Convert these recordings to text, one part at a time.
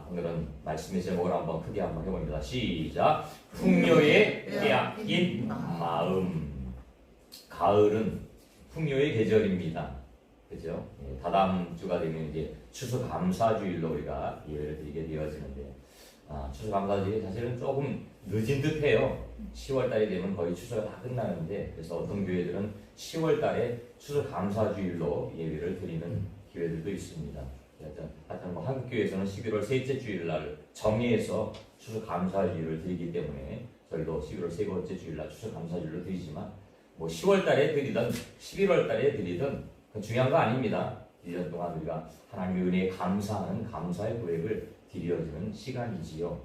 오늘은 말씀의 제목을 한번 크게 한번 해봅니다. 시작. 풍요에 빼앗긴 마음. 가을은 풍요의 계절입니다. 그죠? 다다음 주가 되면 이제 추수감사주일로 우리가 예배를 드리게 되어지는데, 추수감사주일이 사실은 조금 늦은 듯해요. 10월 달이 되면 거의 추수가 다 끝나는데, 그래서 어떤 교회들은 10월 달에 추수감사주일로 예배를 드리는 교회들도 있습니다. 하여튼 뭐 한국 교회에서는 11월 셋째 주일날 정예해서 추수감사주일을 드리기 때문에 저희도 11월 세 번째 주일날 추수감사주일로 드리지만, 뭐 10월 달에 드리든 11월 달에 드리든 중요한 거 아닙니다. 1년 동안 우리가 하나님의 은혜에 감사하는 감사의 고백을 드려주는 시간이지요.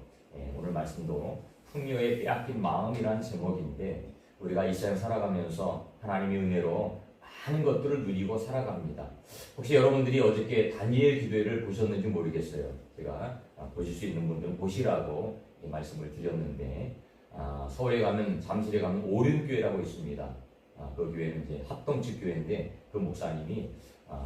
오늘 말씀도 풍요에 빼앗긴 마음이란 제목인데, 우리가 이 세상 살아가면서 하나님의 은혜로 많은 것들을 누리고 살아갑니다. 혹시 여러분들이 어저께 다니엘 기도회를 보셨는지 모르겠어요. 제가 보실 수 있는 분들은 보시라고 이 말씀을 드렸는데, 서울에 가면, 잠실에 가면 오륜교회라고 있습니다. 그 교회는 이제 합동측 교회인데, 그 목사님이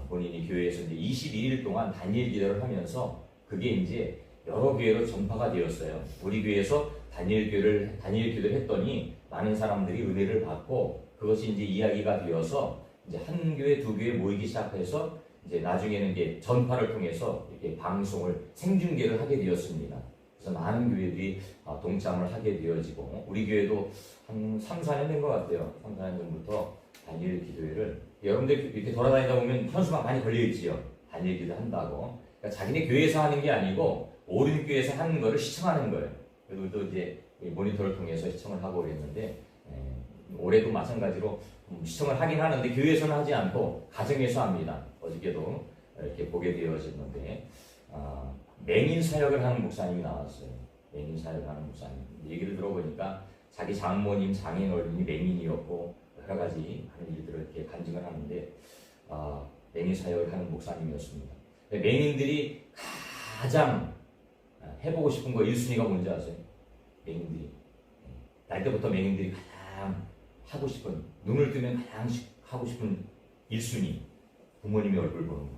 본인이 교회에서 이제 21일 동안 다니엘 기도를 하면서 그게 이제 여러 교회로 전파가 되었어요. 우리 교회에서 다니엘 기도를 했더니 많은 사람들이 은혜를 받고, 그것이 이제 이야기가 되어서 이제 한 교회, 두 교회 모이기 시작해서 이제 나중에는 이제 전파를 통해서 이렇게 방송을 생중계를 하게 되었습니다. 그래서 많은 교회들이 동참을 하게 되어지고, 우리 교회도 한 3, 4년 된 것 같아요. 3, 4년 전부터 다니엘 기도회를, 여러분들 이렇게 돌아다니다 보면 현수막 많이 걸려있지요. 다니엘 기도 한다고. 그러니까 자기네 교회에서 하는 게 아니고 오륜교회에서 하는 거를 시청하는 거예요. 그래서 우리도 이제 모니터를 통해서 시청을 하고 그랬는데, 올해도 마찬가지로 시청을 하긴 하는데 교회에서는 하지 않고 가정에서 합니다. 어저께도 이렇게 보게 되어졌는데, 맹인 사역을 하는 목사님이 나왔어요. 맹인 사역을 하는 목사님. 얘기를 들어보니까 자기 장모님, 장인 어른이 맹인이었고 여러 가지 하는 일들을 이렇게 간증을 하는데, 맹인 사역을 하는 목사님이었습니다. 맹인들이 가장 해보고 싶은 거 1순위가 뭔지 아세요? 맹인들이. 날 때부터 맹인들이 가장 하고 싶은, 눈을 뜨면 가장 하고 싶은 1순위. 부모님의 얼굴 보는 거.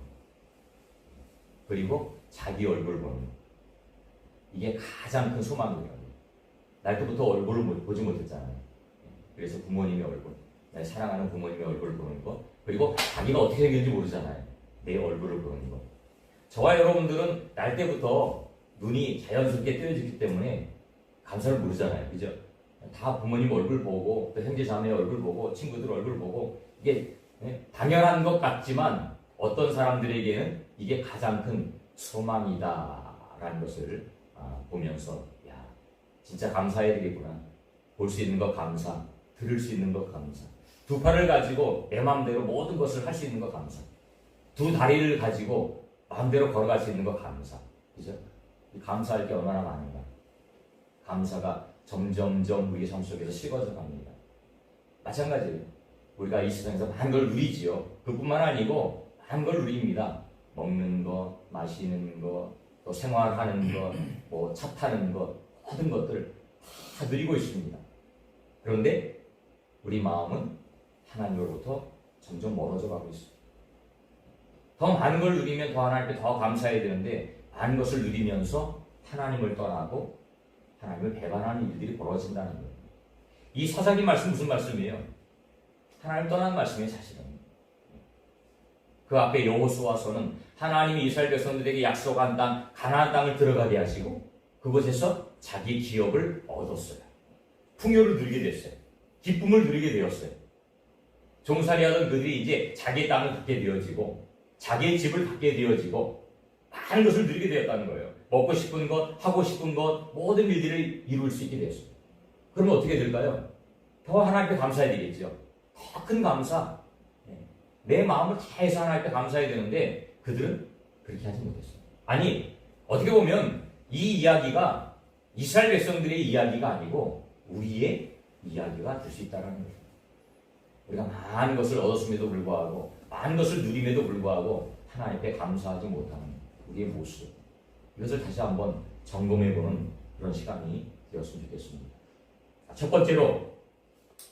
그리고 자기 얼굴 보는 거. 이게 가장 큰 소망이에요. 날 때부터 얼굴을 보지 못했잖아요. 그래서 부모님의 얼굴, 날 사랑하는 부모님의 얼굴을 보는 거, 그리고 자기가 어떻게 생겼는지 모르잖아요. 내 얼굴을 보는 거. 저와 여러분들은 날 때부터 눈이 자연스럽게 뜨여졌기 때문에 감사를 모르잖아요. 그죠? 다 부모님 얼굴 보고, 또 형제 자매 얼굴 보고, 친구들 얼굴 보고, 이게 당연한 것 같지만 어떤 사람들에게는 이게 가장 큰 소망이다라는 것을 보면서, 야, 진짜 감사해야 되겠구나. 볼 수 있는 것 감사, 들을 수 있는 것 감사. 두 팔을 가지고 내 마음대로 모든 것을 할 수 있는 것 감사. 두 다리를 가지고 마음대로 걸어갈 수 있는 것 감사. 그죠? 감사할 게 얼마나 많은가. 감사가 점점점 우리 삶 속에서 식어져 갑니다. 마찬가지예요. 우리가 이 세상에서 많은 걸 누리지요. 그뿐만 아니고 많은 걸 누립니다. 먹는 거, 마시는 거, 또 생활하는 거, 뭐 차 타는 거, 모든 것들을 다 누리고 있습니다. 그런데 우리 마음은 하나님으로부터 점점 멀어져 가고 있어요. 더 많은 걸 누리면 더 하나님께 더 감사해야 되는데, 많은 것을 누리면서 하나님을 떠나고 하나님을 배반하는 일들이 벌어진다는 거예요. 이 사사기 말씀 무슨 말씀이에요? 하나님 떠난 말씀이에요, 사실은. 그 앞에 여호수아서는 하나님이 이스라엘 백성들에게 약속한 땅, 가나안 땅을 들어가게 하시고 그곳에서 자기 기업을 얻었어요. 풍요를 누리게 됐어요. 기쁨을 누리게 되었어요. 종살이하던 그들이 이제 자기 땅을 갖게 되어지고 자기의 집을 갖게 되어지고 많은 것을 누리게 되었다는 거예요. 먹고 싶은 것, 하고 싶은 것, 모든 일들을 이룰 수 있게 되었어요. 그러면 어떻게 될까요? 더 하나님께 감사해야 되겠죠. 더 큰 감사. 내 마음을 다해서 하나님께 감사해야 되는데 그들은 그렇게 하지 못했어요. 아니, 어떻게 보면 이 이야기가 이스라엘 백성들의 이야기가 아니고 우리의 이야기가 될 수 있다는 거예요. 우리가 많은 것을 얻었음에도 불구하고, 많은 것을 누림에도 불구하고 하나님께 감사하지 못하는 우리의 모습, 이것을 다시 한번 점검해보는 그런 시간이 되었으면 좋겠습니다. 첫 번째로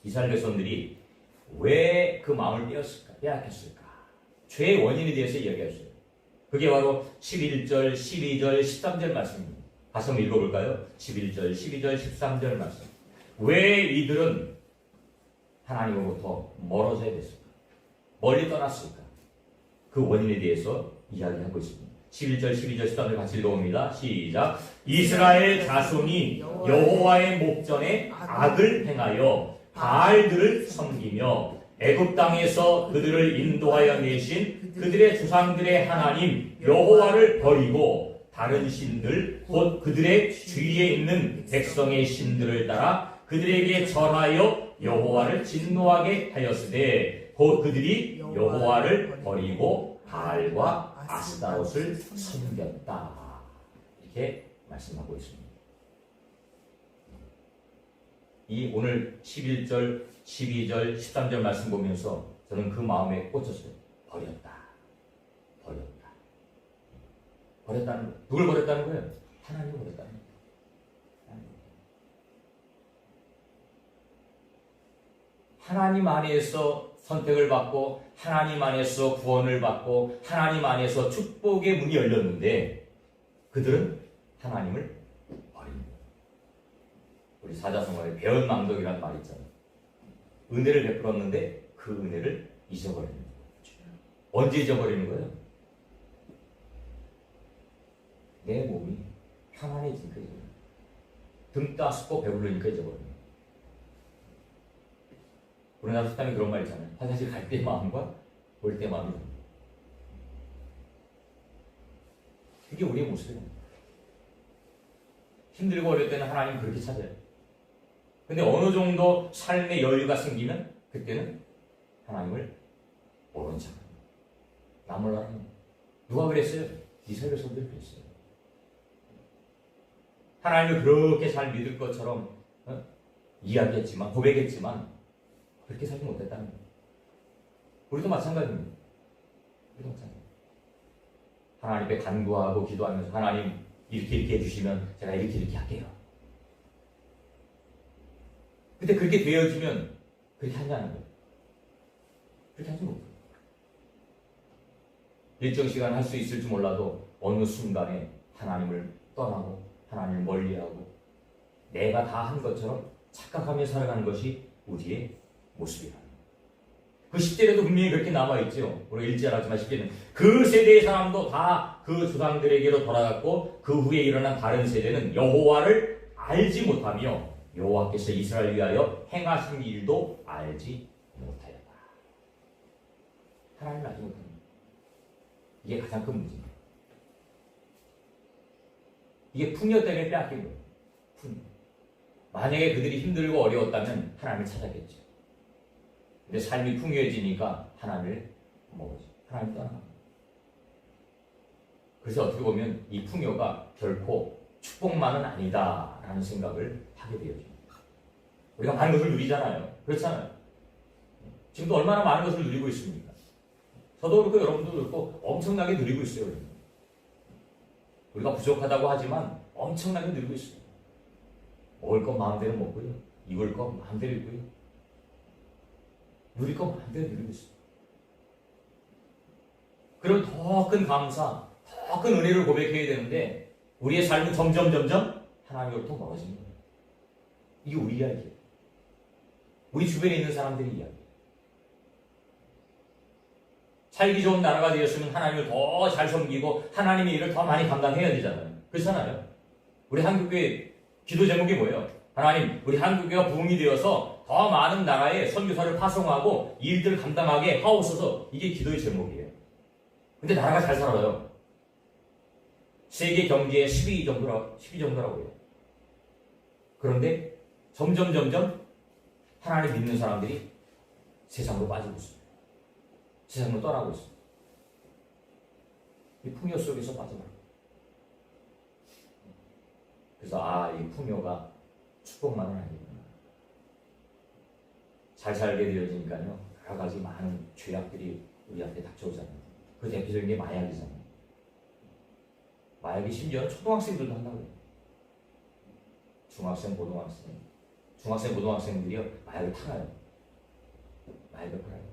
이스라엘 백성들이 왜 그 마음을 빼앗겼을까? 죄의 원인에 대해서 이야기했어요. 그게 바로 11절, 12절, 13절 말씀입니다. 다시 한번 읽어볼까요? 11절, 12절, 13절 말씀. 왜 이들은 하나님으로부터 멀어져야 됐을까? 멀리 떠났을까? 그 원인에 대해서 이야기하고 있습니다. 11절, 12절, 13절 같이 읽어봅니다. 시작. 이스라엘 자손이 여호와의 목전에 악을 행하여 바알들을 섬기며 애굽 땅에서 그들을 인도하여 내신 그들의 조상들의 하나님 여호와를 버리고 다른 신들 곧 그들의 주위에 있는 백성의 신들을 따라 그들에게 절하여 여호와를 진노하게 하였으되 곧 그들이 여호와를 버리고 바알과 아스타롯을 섬겼다. 이렇게 말씀하고 있습니다. 이 오늘 11절, 12절, 13절 말씀 보면서 저는 그 마음에 꽂혔어요. 버렸다. 버렸다. 버렸다는 거예요. 누굴 버렸다는 거예요? 하나님을 버렸다는 거예요. 하나님 안에서 선택을 받고 하나님 안에서 구원을 받고 하나님 안에서 축복의 문이 열렸는데 그들은 하나님을 버립니다. 우리 사자성어에 배은망덕이라는 말이 있잖아요. 은혜를 베풀었는데 그 은혜를 잊어버리는 거예요. 언제 잊어버리는 거예요? 내 몸이 편안해지니까 잊어버려요. 등 따스고 배부르니까 잊어버려요. 우리나라 사람이 그런 말 있잖아요. 화장실 갈 때 마음과 올 때 마음이 다릅니다. 그게 우리의 모습이에요. 힘들고 어려울 때는 하나님 그렇게 찾아요. 근데 어느 정도 삶의 여유가 생기면 그때는 하나님을 모른 척합니다. 나 몰라. 누가 그랬어요? 이스라엘 선들이 그랬어요. 하나님을 그렇게 잘 믿을 것처럼 이야기했지만 고백했지만 그렇게 살지 못했다는 거예요. 우리도 마찬가지입니다. 우리도 마찬가지입니다. 하나님께 간구하고 기도하면서 하나님 이렇게 해주시면 제가 이렇게 할게요. 근데 그렇게 되어지면 그렇게 하냐는 거예요. 그렇게 하지 못해요. 일정 시간 할 수 있을지 몰라도 어느 순간에 하나님을 떠나고 하나님을 멀리하고 내가 다 한 것처럼 착각하며 살아가는 것이 우리의 모습이다. 그 10대에도 분명히 그렇게 남아있죠. 우리가 읽지 않았지만 10대는 그 세대의 사람도 다 그 조상들에게로 돌아갔고 그 후에 일어난 다른 세대는 여호와를 알지 못하며 여호와께서 이스라엘 위하여 행하신 일도 알지 못하였다. 하나님을 알지 못합니다. 이게 가장 큰 문제입니다. 이게 풍요 때문에 빼앗긴 거예요. 풍요. 만약에 그들이 힘들고 어려웠다면 하나님을 찾았겠죠. 근데 삶이 풍요해지니까 하나님을 먹었죠. 하나님 떠나갑니다. 그래서 어떻게 보면 이 풍요가 결코 축복만은 아니다라는 생각을 하게 되어집니다. 우리가 많은 것을 누리잖아요. 그렇잖아요. 지금도 얼마나 많은 것을 누리고 있습니까? 저도 그렇고 여러분도 그렇고 엄청나게 누리고 있어요. 우리가 부족하다고 하지만 엄청나게 누리고 있어요. 먹을 건 마음대로 먹고요. 입을 건 마음대로 입고요. 누릴 건 마음대로 누리고 있어요. 그럼 더 큰 감사, 더 큰 은혜를 고백해야 되는데 우리의 삶은 점점 하나님으로부터 멀어지는 거예요. 이게 우리 이야기예요. 우리 주변에 있는 사람들의 이야기예요. 살기 좋은 나라가 되었으면 하나님을 더 잘 섬기고 하나님의 일을 더 많이 감당해야 되잖아요. 그렇잖아요. 우리 한국교회 기도 제목이 뭐예요? 하나님, 우리 한국교회가 부흥이 되어서 더 많은 나라에 선교사를 파송하고 일들을 감당하게 하옵소서. 이게 기도의 제목이에요. 근데 나라가 잘 살아요. 세계 경제의 10위 정도라고 해요. 그런데 점점 하나님 믿는 사람들이 세상으로 빠지고 있어요. 세상으로 떠나고 있어요. 이 풍요 속에서 빠져버려요. 그래서 이 풍요가 축복만은 아니구나. 잘 살게 되어지니까요. 여러 가지 많은 죄악들이 우리한테 닥쳐오잖아요. 그 대표적인 게 마약이잖아요. 마약이 심지어는 초등학생들도 한다고 해요. 중학생, 고등학생들이요. 마약을 팔아요. 마약을 팔아요.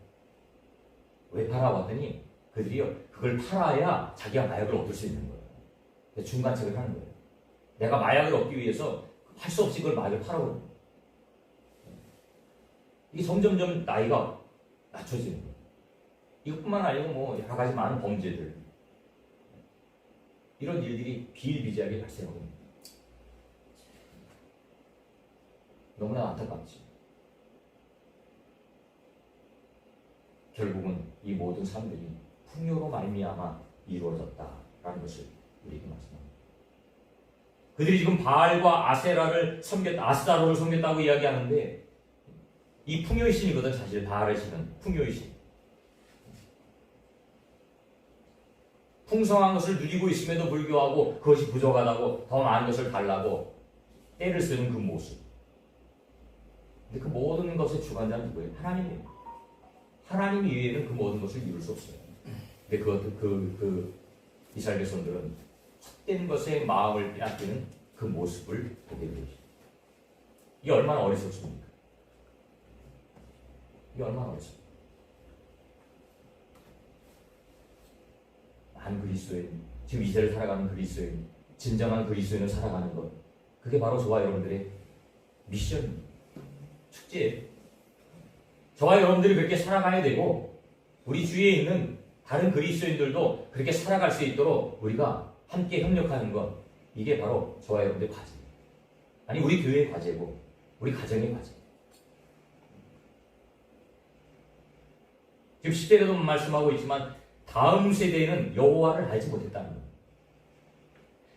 왜 팔아 왔더니 그들이요 그걸 팔아야 자기가 마약을 얻을 수 있는 거예요. 중간책을 하는 거예요. 내가 마약을 얻기 위해서 할 수 없이 그걸 마약을 팔아버려요. 이게 점점점 나이가 낮춰지는 거예요. 이것뿐만 아니고 뭐 여러 가지 많은 범죄들 이런 일들이 비일비재하게 발생하고 있습니다. 너무나 안타깝지. 결국은 이 모든 삶들이 풍요로 말미암아 이루어졌다라는 것을 우리에게 말씀합니다. 그들이 지금 바알과 아세라를 섬겼다, 아스타로를 섬겼다고 이야기하는데 이 풍요의 신이거든. 사실 바알의 신은 풍요의 신. 풍성한 것을 누리고 있음에도 불구하고 그것이 부족하다고 더 많은 것을 달라고 때를 쓰는 그 모습. 근데 그 모든 것의 주관자는 누구예요? 하나님이에요. 하나님 이외에는 그 모든 것을 이룰 수 없어요. 근데 그 이스라엘 백성들은 헛된 것에 마음을 빼앗기는 그 모습을 보게 되죠. 이게 얼마나 어리석습니까? 이게 얼마나 어리석습니까? 한 그리스도인, 지금 이 세를 살아가는 그리스도인, 진정한 그리스도인을 살아가는 것, 그게 바로 저와 여러분들의 미션입니다. 축제예요. 저와 여러분들이 그렇게 살아가야 되고 우리 주위에 있는 다른 그리스도인들도 그렇게 살아갈 수 있도록 우리가 함께 협력하는 것, 이게 바로 저와 여러분들의 과제예요. 아니 우리 교회의 과제고 우리 가정의 과제. 지금 10대에도 말씀하고 있지만 다음 세대에는 여호와를 알지 못했다는 거예요.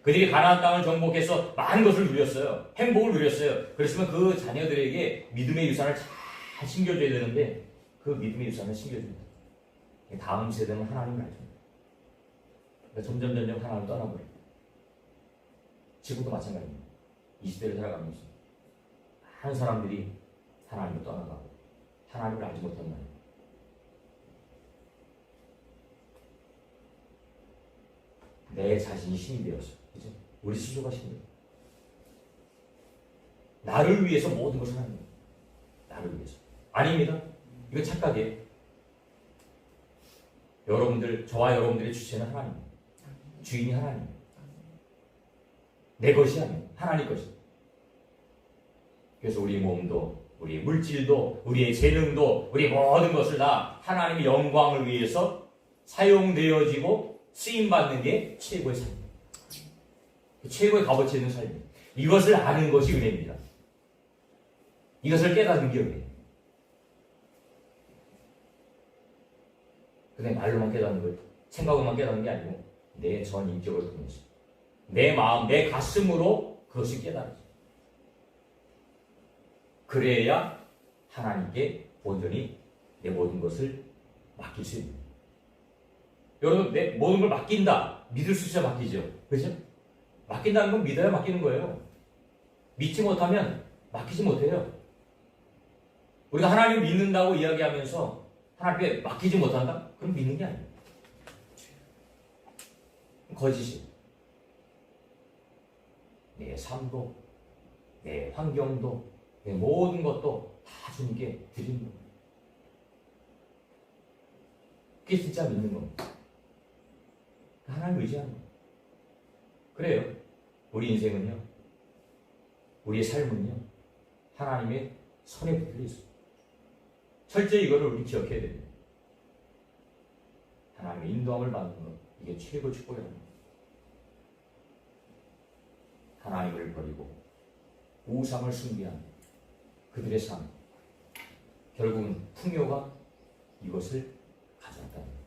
그들이 가나안 땅을 정복해서 많은 것을 누렸어요. 행복을 누렸어요. 그랬으면 그 자녀들에게 믿음의 유산을 잘 심겨줘야 되는데 그 믿음의 유산을 심겨줍니다. 다음 세대는 하나님을 알죠. 그러니까 점점 하나님을 떠나버려요. 지금도 마찬가지입니다. 20대를 살아가면서 많은 사람들이 하나님을 떠나가고 하나님을 알지 못한 말이에요. 내 자신이 신이 되었어. 그죠? 우리 스스로가 신이에요. 나를 위해서 모든 것을 하는 거예요. 나를 위해서. 아닙니다. 이거 착각이에요. 여러분들, 저와 여러분들의 주체는 하나님입니다. 주인이 하나님입니다. 내 것이 아니에요. 하나님 것이. 그래서 우리 몸도, 우리 물질도, 우리의 재능도, 우리 모든 것을 다 하나님의 영광을 위해서 사용되어지고 쓰임받는 게 최고의 삶입니다. 최고의 값어치 있는 삶입니다. 이것을 아는 것이 은혜입니다. 이것을 깨닫는 게 은혜예요. 근데 말로만 깨닫는 거, 생각으로만 깨닫는 게 아니고 내 전 인격을 통해서 내 마음, 내 가슴으로 그것이 깨달아져. 그래야 하나님께 온전히 내 모든 것을 맡길 수 있는. 여러분, 내 모든 걸 맡긴다. 믿을 수 있어야 맡기죠. 그렇죠? 맡긴다는 건 믿어야 맡기는 거예요. 믿지 못하면 맡기지 못해요. 우리가 하나님을 믿는다고 이야기하면서 하나님께 맡기지 못한다? 그럼 믿는 게 아니에요. 거짓이에요. 내 삶도, 내 환경도, 내 모든 것도 다 주님께 드리는 겁니다. 그게 진짜 믿는 겁니다. 하나님 의지하는 겁니다. 그래요. 우리 인생은요, 우리의 삶은요, 하나님의 손에 붙들려 있습니다. 철저히 이거를 우리 기억해야 됩니다. 하나님의 인도함을 받는 것, 이게 최고 축복이라는 겁니다. 하나님을 버리고 우상을 숭배한 그들의 삶, 결국은 풍요가 이것을 가져왔다는 겁니다.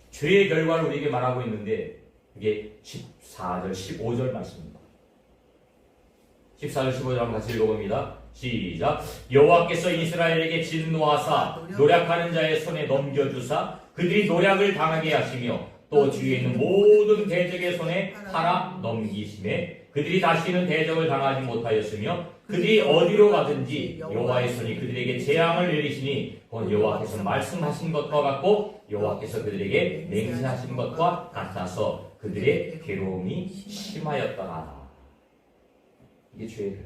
죄의 결과를 우리에게 말하고 있는데 이게 14절, 15절 말씀입니다. 14절, 15절 한번 같이 읽어봅니다. 시작. 여호와께서 이스라엘에게 진노하사 노략하는 자의 손에 넘겨주사 그들이 노략을 당하게 하시며 또 주위에 있는 모든 대적의 손에 팔아 넘기심에 그들이 다시는 대적을 당하지 못하였으며 그들이 어디로 가든지 여호와의 손이 그들에게 재앙을 내리시니 곧 여호와께서 말씀하신 것과 같고 여호와께서 그들에게 맹세하신 것과 같아서 그들의 괴로움이 심하였더라. 이게 죄예요.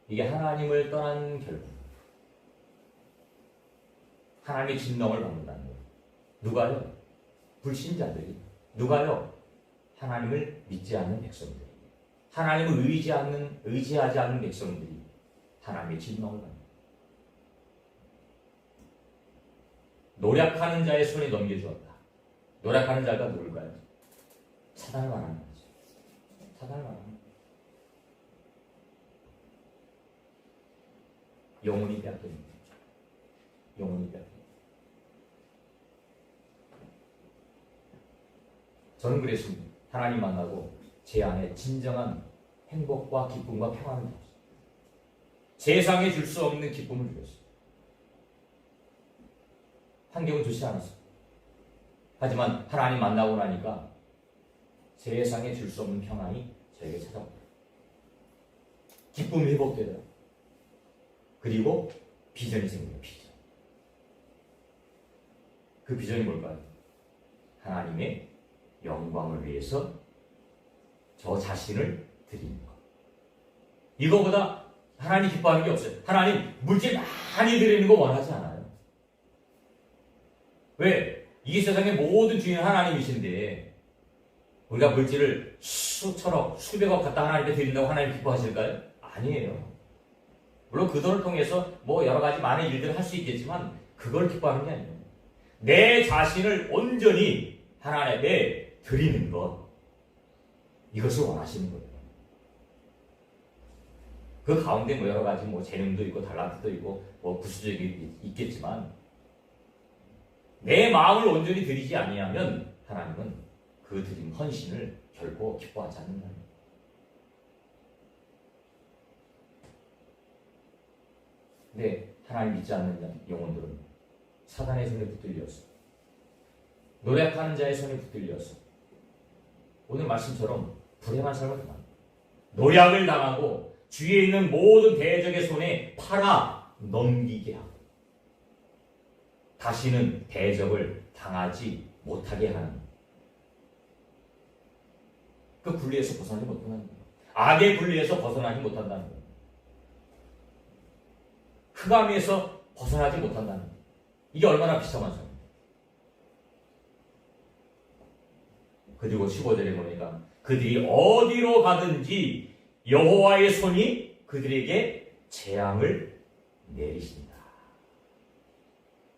이게 하나님을 떠난 결과. 하나님의 진노를 받는다는 거예요. 누가요? 불신자들이. 누가요? 하나님을 믿지 않는 백성들이. 하나님을 의지하지 않는 백성들이 하나님의 진노를 받는다. 노력하는 자의 손에 넘겨주었다. 노력하는 자가 누굴까요? 사단을 말하는 거죠. 사단을 말하는 거죠. 영혼이 빼앗깁니다. 영혼이 빼앗깁니다. 저는 그랬습니다. 하나님 만나고 제 안에 진정한 행복과 기쁨과 평안을 주었어요. 세상에 줄 수 없는 기쁨을 주었어요. 환경은 좋지 않았어요. 하지만 하나님 만나고 나니까 세상에 줄 수 없는 평안이 저에게 찾아옵니다. 기쁨이 회복되더라고요. 그리고 비전이 생겨요. 비전. 그 비전이 뭘까요? 하나님의 영광을 위해서 저 자신을 드리는 것. 이거보다 하나님 기뻐하는 게 없어요. 하나님 물질 많이 드리는 거 원하지 않아요. 왜? 이 세상의 모든 주인은 하나님이신데 우리가 물질을 수천억, 수백억 갖다 하나님께 드린다고 하나님 기뻐하실까요? 아니에요. 물론 그 돈을 통해서 뭐 여러 가지 많은 일들을 할 수 있겠지만 그걸 기뻐하는 게 아니에요. 내 자신을 온전히 하나님께 드리는 것, 이것을 원하시는 거예요. 그 가운데 뭐 여러 가지 뭐 재능도 있고 달란트도 있고 뭐 부수적이 있겠지만 내 마음을 온전히 드리지 아니하면 하나님은 그 드린 헌신을 결코 기뻐하지 않는다는 거예요. 근데 하나님 믿지 않는 영혼들은 사단의 손에 붙들려서 노력하는 자의 손에 붙들려서 오늘 말씀처럼 불행한 삶을 당합니다. 노력을 당하고 주위에 있는 모든 대적의 손에 팔아 넘기게 하고 다시는 대적을 당하지 못하게 하는 그 분리에서 벗어나지 못한다는 거예요. 악의 분리에서 벗어나지 못한다는 거예요. 흑암에서 벗어나지 못한다는 거예요. 이게 얼마나 비참한 삶입니까? 그리고 15절에 보니까 그들이 어디로 가든지 여호와의 손이 그들에게 재앙을 내리신다.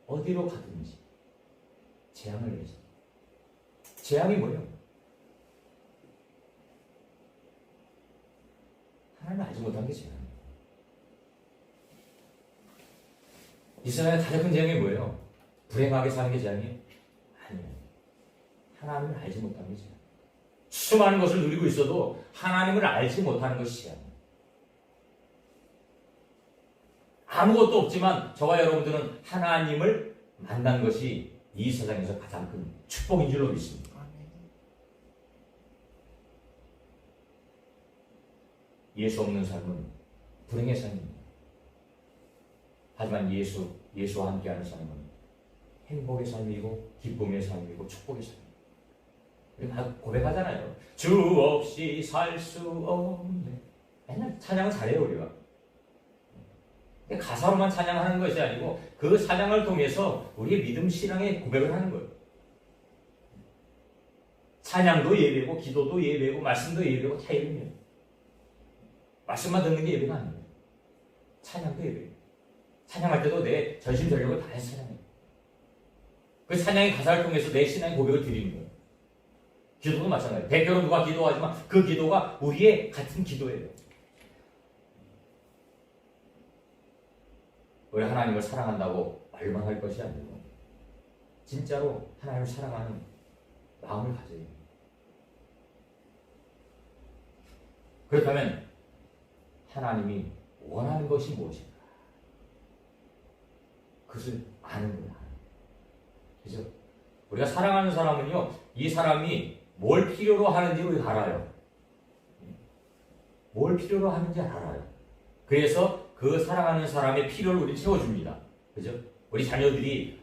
어디로 가든지 재앙을 내리신다. 재앙이 뭐예요? 하나님을 알지 못한 게 재앙이에요. 이 세상의 가장 큰 재앙이 뭐예요? 불행하게 사는 게 재앙이에요? 아니에요. 하나님을 알지 못하는 게 재앙이에요. 수많은 것을 누리고 있어도 하나님을 알지 못하는 것이 재앙이에요. 아무것도 없지만 저와 여러분들은 하나님을 만난 것이 이 세상에서 가장 큰 축복인 줄로 믿습니다. 예수 없는 삶은 불행의 삶입니다. 하지만 예수와 함께하는 삶은 행복의 삶이고 기쁨의 삶이고 축복의 삶입니다. 우리가 고백하잖아요. 주 없이 살 수 없네. 맨날 찬양을 잘해요 우리가. 가사로만 찬양하는 것이 아니고 그 찬양을 통해서 우리의 믿음 신앙의 고백을 하는 거예요. 찬양도 예배고 기도도 예배고 말씀도 예배고 다 예배예요. 말씀만 듣는 게 예배가 아니에요. 찬양도 예배예요. 찬양할 때도 내 전심전력을 다해서 찬양해요. 그 찬양의 가사를 통해서 내 신앙의 고백을 드리는 거예요. 기도도 마찬가지예요. 대표로 누가 기도하지만 그 기도가 우리의 같은 기도예요. 우리 하나님을 사랑한다고 말만 할 것이 아니고 진짜로 하나님을 사랑하는 마음을 가져야 해요. 그렇다면 하나님이 원하는 것이 무엇인가? 그것을 아는 거야. 그죠? 우리가 사랑하는 사람은요, 이 사람이 뭘 필요로 하는지 우리가 알아요. 뭘 필요로 하는지 알아요. 그래서 그 사랑하는 사람의 필요를 우리 채워줍니다. 그죠? 우리 자녀들이,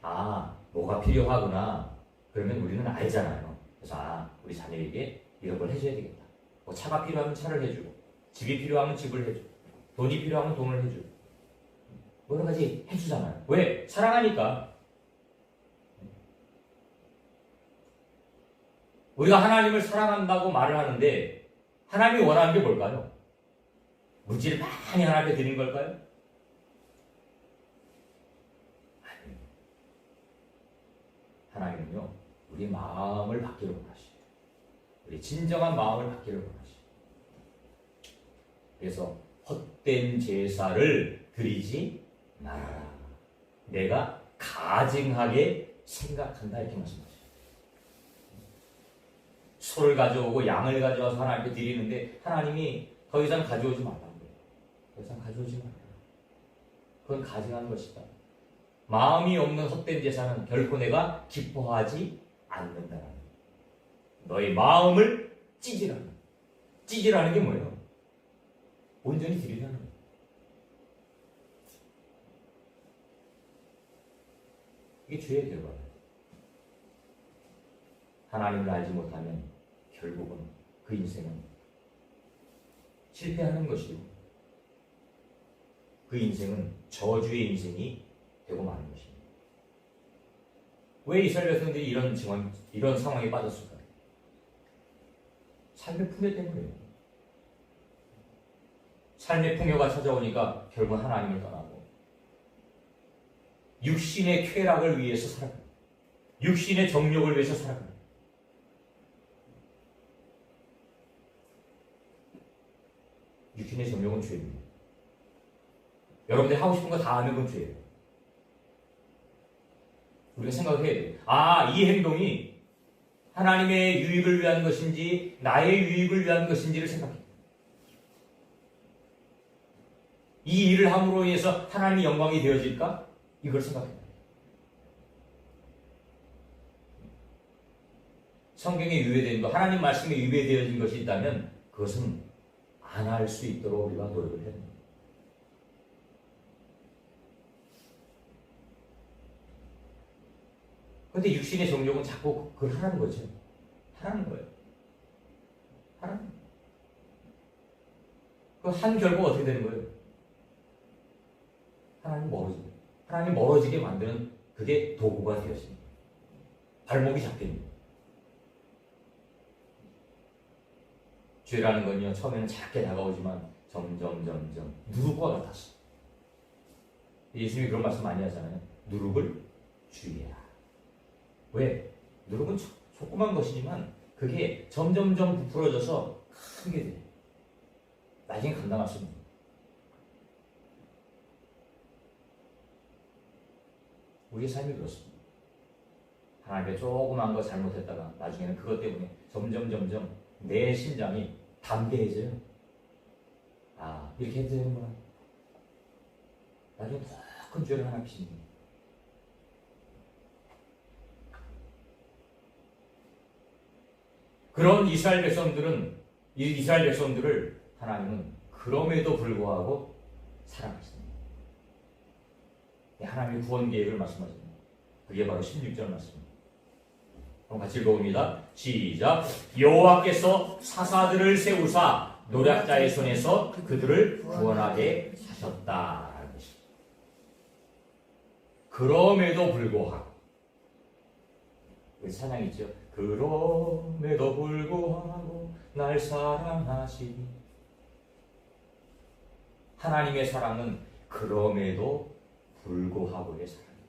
뭐가 필요하구나. 그러면 우리는 알잖아요. 그래서, 우리 자녀에게 이런 걸 해줘야 되겠다. 뭐 차가 필요하면 차를 해주고, 집이 필요하면 집을 해주고, 돈이 필요하면 돈을 해주고, 여러 가지 해주잖아요. 왜? 사랑하니까. 우리가 하나님을 사랑한다고 말을 하는데 하나님이 원하는 게 뭘까요? 물질을 많이 하나님께 드리는 걸까요? 아니요. 하나님은요, 우리 마음을 받기를 원하시죠. 우리 진정한 마음을 받기를 원하시죠. 그래서 헛된 제사를 드리지 말아라. 내가 가증하게 생각한다 이렇게 말씀하시죠. 소를 가져오고 양을 가져와서 하나님께 드리는데 하나님이 더 이상 가져오지 말라고 해요. 더 이상 가져오지 말라. 그건 가증하는 것이다. 마음이 없는 헛된 제사는 결코 내가 기뻐하지 않는다는 거예요. 너의 마음을 찌질하는. 찌질하는 게 뭐예요? 온전히 드리려는 거예요. 이게 죄의 결과예요. 하나님을 알지 못하면 결국은 그 인생은 실패하는 것이고 그 인생은 저주의 인생이 되고 마는 것입니다. 왜 이스라엘 백성들이 이런 상황에 빠졌을까요? 삶의 풍요 때문이에요. 삶의 풍요가 찾아오니까 결국 하나님을 떠나고 육신의 쾌락을 위해서 살아가요. 육신의 정욕을 위해서 살아가요. 육신의 정욕은 죄입니다. 여러분들이 하고 싶은 거 다 하는 건 죄예요. 우리가 생각해야 돼요. 이 행동이 하나님의 유익을 위한 것인지 나의 유익을 위한 것인지를 생각해요. 이 일을 함으로 인해서 하나님의 영광이 되어질까? 이걸 생각해요. 성경에 유배된 것, 하나님 말씀에 유배되어진 것이 있다면 그것은 안 할 수 있도록 우리가 노력을 해야 됩니다. 그런데 육신의 정욕은 자꾸 그걸 하라는 거죠. 하라는 거예요. 하라는 거예요. 그 한 결과가 어떻게 되는 거예요? 하나님 멀어지게 만드는 그게 도구가 되었습니다. 발목이 잡힙니다. 죄라는 건요, 처음에는 작게 다가오지만 점점 누룩과 같았어. 예수님이 그런 말씀 많이 하잖아요. 누룩을 주의해라. 왜? 누룩은 조그만 것이지만 그게 점점 부풀어져서 크게 돼요. 나중에 감당할 수 없는. 우리의 삶이 그렇습니다. 하나님께 조그만 거 잘못했다가 나중에는 그것 때문에 점점 내 심장이 담대해져요. 이렇게 해도 되는구나. 나중에 더 큰 죄를 하나 피십니다. 그런 이스라엘 백성들을 하나님은 그럼에도 불구하고 사랑하십니다. 하나님의 구원 계획을 말씀하십니다. 그게 바로 16절 말씀입니다. 그럼 같이 읽어봅니다. 시작. 여호와께서 사사들을 세우사 노략자의 손에서 그들을 구원하게 하셨다. 그럼에도 불구하고 우리 찬양 있죠. 그럼에도 불구하고 날 사랑하시니. 하나님의 사랑은 그럼에도 불구하고의 사랑입니다.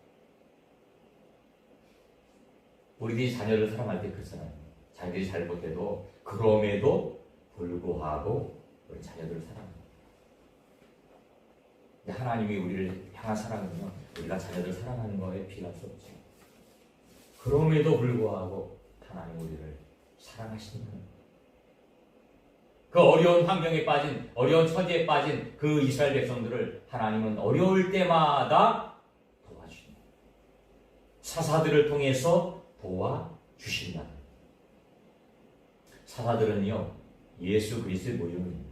우리들이 자녀를 사랑할 때 그렇잖아요. 자녀들이 잘못해도 그럼에도 불구하고 우리 자녀들을 사랑합니다. 근데 하나님이 우리를 향한 사랑은요, 우리가 자녀들을 사랑하는 거에 비할 수 없죠. 그럼에도 불구하고 하나님 우리를 사랑하시는 거예요. 그 어려운 환경에 빠진, 어려운 처지에 빠진 그 이스라엘 백성들을 하나님은 어려울 때마다 도와주십니다. 사사들을 통해서 도와주신다. 사사들은요, 예수 그리스도의 모형입니다.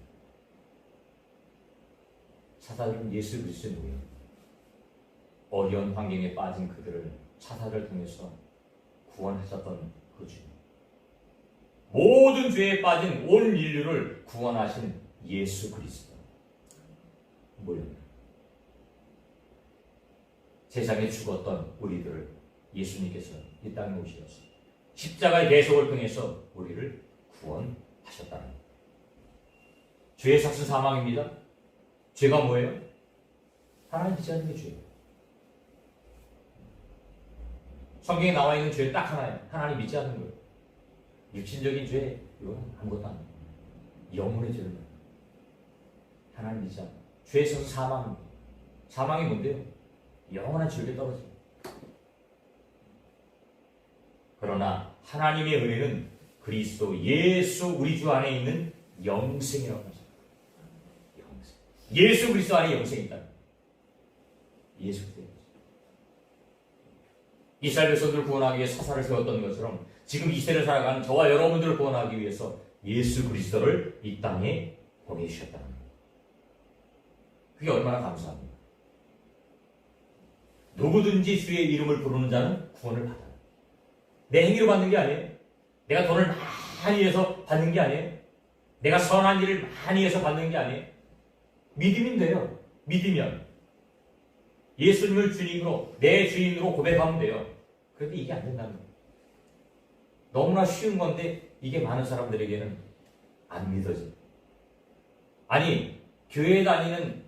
사사들은 예수 그리스도의 모형입니다. 어려운 환경에 빠진 그들을 사사를 통해서 구원하셨던 그 주님. 모든 죄에 빠진 온 인류를 구원하신 예수 그리스도. 모형입니다. 세상에 죽었던 우리들을 예수님께서 이 땅에 오셔서 십자가의 대속을 통해서 우리를 구원하셨다는 거예요. 죄의 삭은 사망입니다. 죄가 뭐예요? 하나님 믿지 않는 게 죄예요. 성경에 나와 있는 죄는 딱 하나예요. 하나님 믿지 않는 거예요. 육신적인 죄, 이건 아무것도 아니에요. 영혼의 죄를 말해요. 하나님 믿지 않는 거예요. 죄에 있어서 사망입니다. 사망이 뭔데요? 영원한 지옥에 떨어져요. 그러나 하나님의 은혜는 그리스도 예수 우리 주 안에 있는 영생이라고 하죠. 영생. 예수 그리스도 안에 영생이 있다. 예수 그리스도. 이스라엘 백성들을 구원하기 위해 사사를 세웠던 것처럼 지금 이 세를 살아가는 저와 여러분들을 구원하기 위해서 예수 그리스도를 이 땅에 보내주셨다는 거예요. 그게 얼마나 감사합니다. 누구든지 주의 이름을 부르는 자는 구원을 받아요. 내 행위로 받는 게 아니에요. 내가 돈을 많이 해서 받는 게 아니에요. 내가 선한 일을 많이 해서 받는 게 아니에요. 믿으면 돼요. 믿으면. 예수님을 주님으로, 내 주인으로 고백하면 돼요. 그런데 이게 안 된다는 거예요. 너무나 쉬운 건데 이게 많은 사람들에게는 안 믿어져요. 아니, 교회에 다니는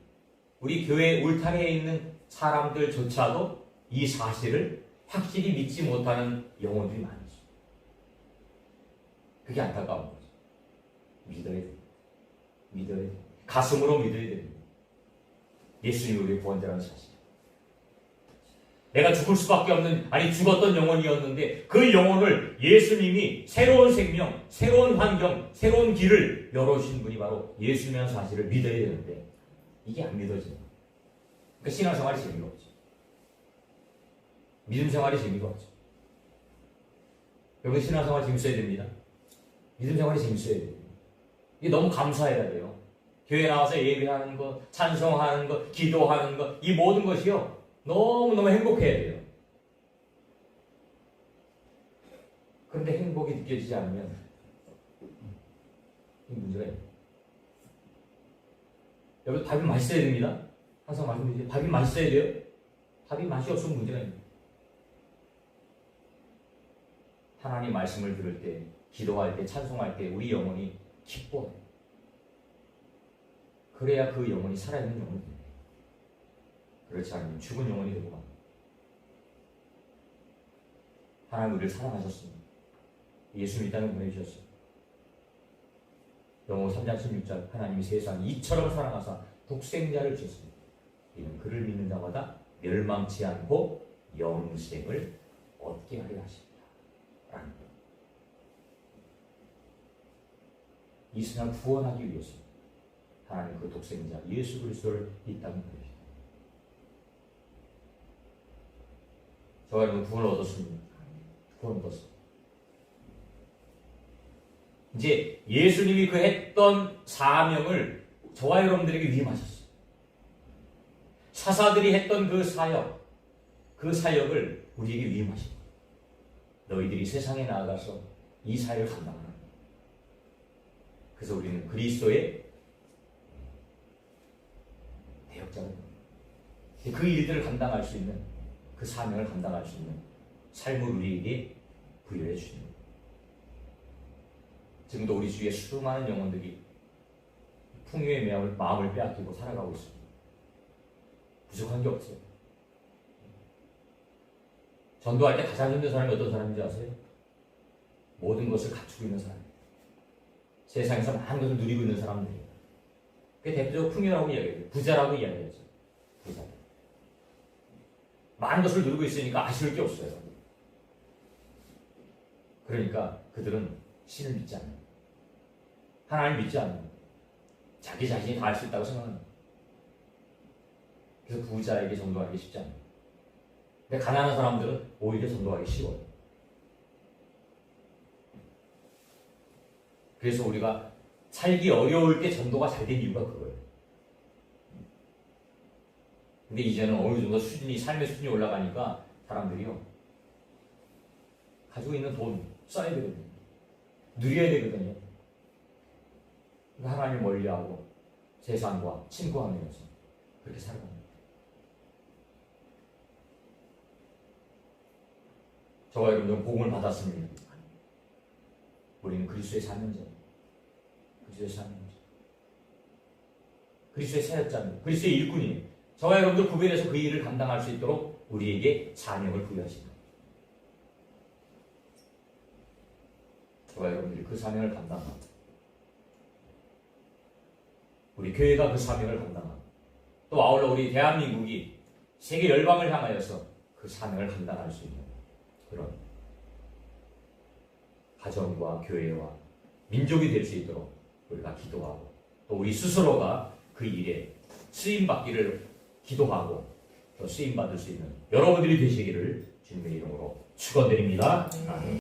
우리 교회 울타리에 있는 사람들조차도 이 사실을 확실히 믿지 못하는 영혼들이 많죠. 그게 안타까운 거죠. 믿어야 돼요. 믿어야 돼요. 가슴으로 믿어야 됩니다. 예수님이 우리의 구원자라는 사실. 내가 죽을 수밖에 없는, 아니 죽었던 영혼이었는데 그 영혼을 예수님이 새로운 생명, 새로운 환경, 새로운 길을 열어주신 분이 바로 예수님이라는 사실을 믿어야 되는데 이게 안 믿어져요. 그러니까 신앙생활이 재미가 없죠. 믿음 생활이 재미가 없죠. 여러분 신앙생활 재밌어야 됩니다. 믿음 생활이 재밌어야 돼요. 이게 너무 감사해야 돼요. 교회 나와서 예배하는 것, 찬송하는 것, 기도하는 것, 이 모든 것이요 너무너무 행복해야 돼요. 그런데 행복이 느껴지지 않으면 이 문제가 있어요. 여러분 밥이 맛있어야 됩니다. 항상 말씀드리죠. 밥이 맛있어야 돼요. 밥이 맛이 없으면 문제가 있습니다. 하나님 말씀을 들을 때, 기도할 때, 찬송할 때 우리 영혼이 기뻐요. 그래야 그 영혼이 살아있는 영혼이 됩니다. 그렇지 않으면 죽은 영혼이 되고 맙니다. 하나님 우리를 사랑하셨습니다. 예수 믿다는 보내주셨어요. 영호 3장 16절 하나님이 세상을 이처럼 사랑하사 독생자를 주셨습니다. 이는 그를 믿는 자마다 멸망치 않고 영생을 얻게 하려 하십니다. 라는 거예요. 이 세상을 구원하기 위해서 하나님 그 독생자 예수 그리스도를 이 땅에 보내주셨습니다. 저와 여러분 구원을 얻었습니다. 구원을 얻었습니다. 이제 예수님이 그 했던 사명을 저와 여러분들에게 위임하셨어요. 사사들이 했던 그 사역, 그 사역을 우리에게 위임하신 거예요. 너희들이 세상에 나아가서 이 사역을 감당하는 거예요. 그래서 우리는 그리스도의 대역자가 됩니다. 그 일들을 감당할 수 있는, 그 사명을 감당할 수 있는 삶을 우리에게 부여해 주십니다. 지금도 우리 주위에 수많은 영혼들이 풍요의 마음을 빼앗기고 살아가고 있습니다. 부족한 게 없어요. 전도할 때 가장 힘든 사람이 어떤 사람인지 아세요? 모든 것을 갖추고 있는 사람. 세상에서 많은 것을 누리고 있는 사람들이에요. 그게 대표적으로 풍요라고 이야기해요. 부자라고 이야기하죠. 부자. 많은 것을 누리고 있으니까 아쉬울 게 없어요. 그러니까 그들은 신을 믿지 않아요. 하나님 믿지 않아요. 자기 자신이 다 할 수 있다고 생각합니다. 그래서 부자에게 전도하기 쉽지 않아요. 근데 가난한 사람들은 오히려 전도하기 쉬워요. 그래서 우리가 살기 어려울 때 전도가 잘 된 이유가 그거예요. 근데 이제는 어느 정도 삶의 수준이 올라가니까 사람들이요. 가지고 있는 돈 써야 되거든요. 누려야 되거든요. 하나님을 멀리하고 세상과 친구하면서 그렇게 살아갑니다. 저와 여러분들은 복음을 받았습니다. 우리는 그리스도의 사명자예요. 그리스도의 사명자. 그리스도의 사역자입니다. 그리스도의 일꾼이에요. 저와 여러분들 구별해서 그 일을 감당할 수 있도록 우리에게 사명을 부여하십니다. 저와 여러분들이 그 사명을 감당합니다. 우리 교회가 그 사명을 감당합니다. 또 아울러 우리 대한민국이 세계 열방을 향하여서 그 사명을 감당할 수 있는 그런 가정과 교회와 민족이 될 수 있도록 우리가 기도하고 또 우리 스스로가 그 일에 쓰임받기를 기도하고 또 쓰임받을 수 있는 여러분들이 되시기를 주님의 이름으로 축원드립니다. 아멘.